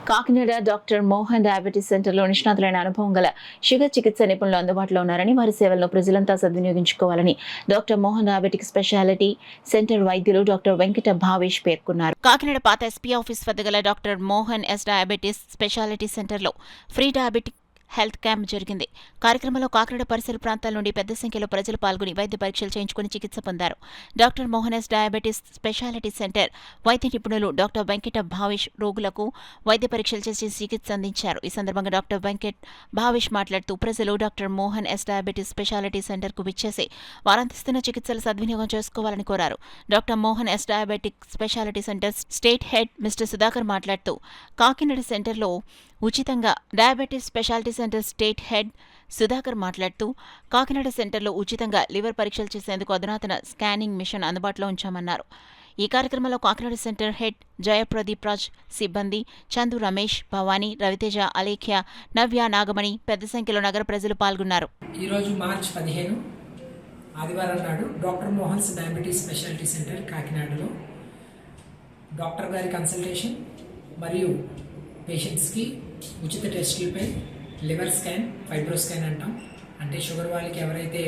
Kakinada doctor Mohan diabetes సెంటర్లో నిష్ణాతులైన అనుభవం గల షుగర్ చికిత్స నిపుణులు అందుబాటులో ఉన్నారని, వారి సేవలను ప్రజలంతా సద్వినియోగించుకోవాలని doctor Mohan diabetic speciality centre వైద్యులు డాక్టర్ వెంకట భావేష్ పేర్కొన్నారు. కాకినాడ పాత ఎస్పీ ఆఫీస్ వద్ద గల doctor Mohan yes diabetes speciality సెంటర్లో ఫ్రీ డయాబెటిక్ హెల్త్ క్యాంప్ జరిగింది. కార్యక్రమంలో కాకినాడ పరిసర ప్రాంతాల నుండి పెద్ద సంఖ్యలో ప్రజలు పాల్గొని వైద్య పరీక్షలు చేయించుకుని చికిత్స పొందారు. Doctor Mohan yes diabetes speciality centre వైద్య నిపుణులు డాక్టర్ వెంకట భావేష్ రోగులకు వైద్య పరీక్షలు చేసి చికిత్స అందించారు. ఈ సందర్భంగా డాక్టర్ వెంకట్ భావేష్ మాట్లాడుతూ ప్రజలు doctor Mohan yes diabetes speciality సెంటర్కు విచ్చేసి వారందిస్తున్న చికిత్సలు సద్వినియోగం చేసుకోవాలని కోరారు. Doctor Mohan yes diabetic speciality centre state head mister Sudhakar మాట్లాడుతూ కాకినాడ సెంటర్లో ఉచితంగా diabetes speciality centre state head Sudhakar మాట్లాడుతూ కాకినాడ సెంటర్లో ఉచితంగా లివర్ పరీక్షలు చేసేందుకు అధునాతన స్కానింగ్ మిషన్ అందుబాటులో ఉంచామన్నారు. ఈ కార్యక్రమంలో కాకినాడ సెంటర్ హెడ్ జయప్రదీప్ రాజ్, సిబ్బంది చందు, రమేష్, భవానీ, రవితేజ, అలేఖ్య, నవ్య, నాగమణి పెద్ద సంఖ్యలో నగర ప్రజలు పాల్గొన్నారు. ఈరోజు మార్చి 15 ఆదివారం నాడు doctor Mohan's diabetes speciality centre కాకినాడలో డాక్టర్ గారి కన్సల్టేషన్ మరియు పేషెంట్స్కి ఉచిత టెస్టులపై లివర్ స్కాన్, ఫైబ్రో స్కాన్ అంటాం. అంటే షుగర్ వాళ్ళకి ఎవరైతే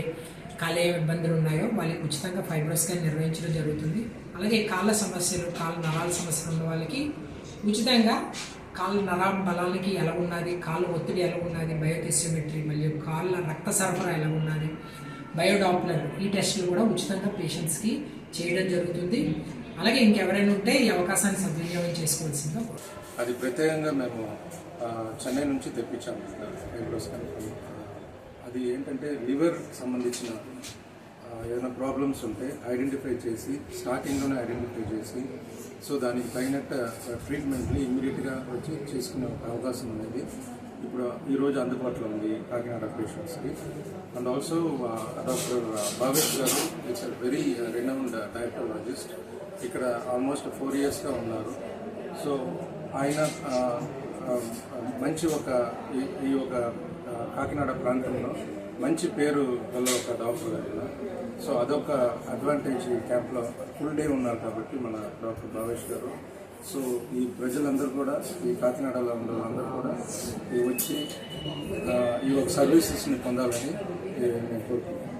కాలేయ ఇబ్బందులు ఉన్నాయో వాళ్ళకి ఉచితంగా ఫైబ్రో స్కాన్ నిర్వహించడం జరుగుతుంది. అలాగే కాళ్ళ సమస్యలు, కాళ్ళ నరాల సమస్యలు ఉన్న వాళ్ళకి ఉచితంగా కాళ్ళ నరాల బలాలకి ఎలా ఉన్నది, కాళ్ళ ఒత్తిడి ఎలా ఉన్నది, బయోటెస్టిమెట్రీ మరియు కాళ్ళ రక్త సరఫరా ఎలా ఉన్నది, బయోడాప్లర్ ఈ టెస్టులు కూడా ఉచితంగా పేషెంట్స్కి చేయడం జరుగుతుంది. అలాగే ఇంకెవరైనా ఉంటే ఈ అవకాశాన్ని సద్వినియోగం చేసుకోవాల్సిందిగా. అది ప్రత్యేకంగా మేము చెన్నై నుంచి తెప్పించాము ఫైబ్రో స్కాన్. అది ఏంటంటే లివర్ సంబంధించిన ఏదైనా ప్రాబ్లమ్స్ ఉంటే ఐడెంటిఫై చేసి స్టార్టింగ్లోనే ఐడెంటిఫై చేసి సో దానికి తగినట్టు ట్రీట్మెంట్ని ఇమ్మీడియట్గా వచ్చి చేసుకునే అవకాశం అనేది ఇప్పుడు ఈరోజు అందుబాటులో ఉంది కాకినాడ పేషెంట్స్కి. అండ్ ఆల్సో డాక్టర్ భావేష్ గారు ఇట్స్ వెరీ రెనౌండ్ డయాబెటాలజిస్ట్. ఇక్కడ ఆల్మోస్ట్ 4 yearsగా ఉన్నారు. సో ఆయన మంచి ఈ కాకినాడ ప్రాంతంలో మంచి పేరు గల ఒక డాక్టర్ ఆయన. సో అదొక అడ్వాంటేజ్. ఈ క్యాంప్లో ఫుల్ డే ఉన్నారు కాబట్టి మన డాక్టర్ భావేష్ గారు. సో ఈ ప్రజలందరూ కూడా, ఈ కాకినాడలో ఉన్న వాళ్ళందరూ కూడా వచ్చి ఈ ఒక సర్వీసెస్ని పొందాలని నేను కోరుకుంటున్నాను.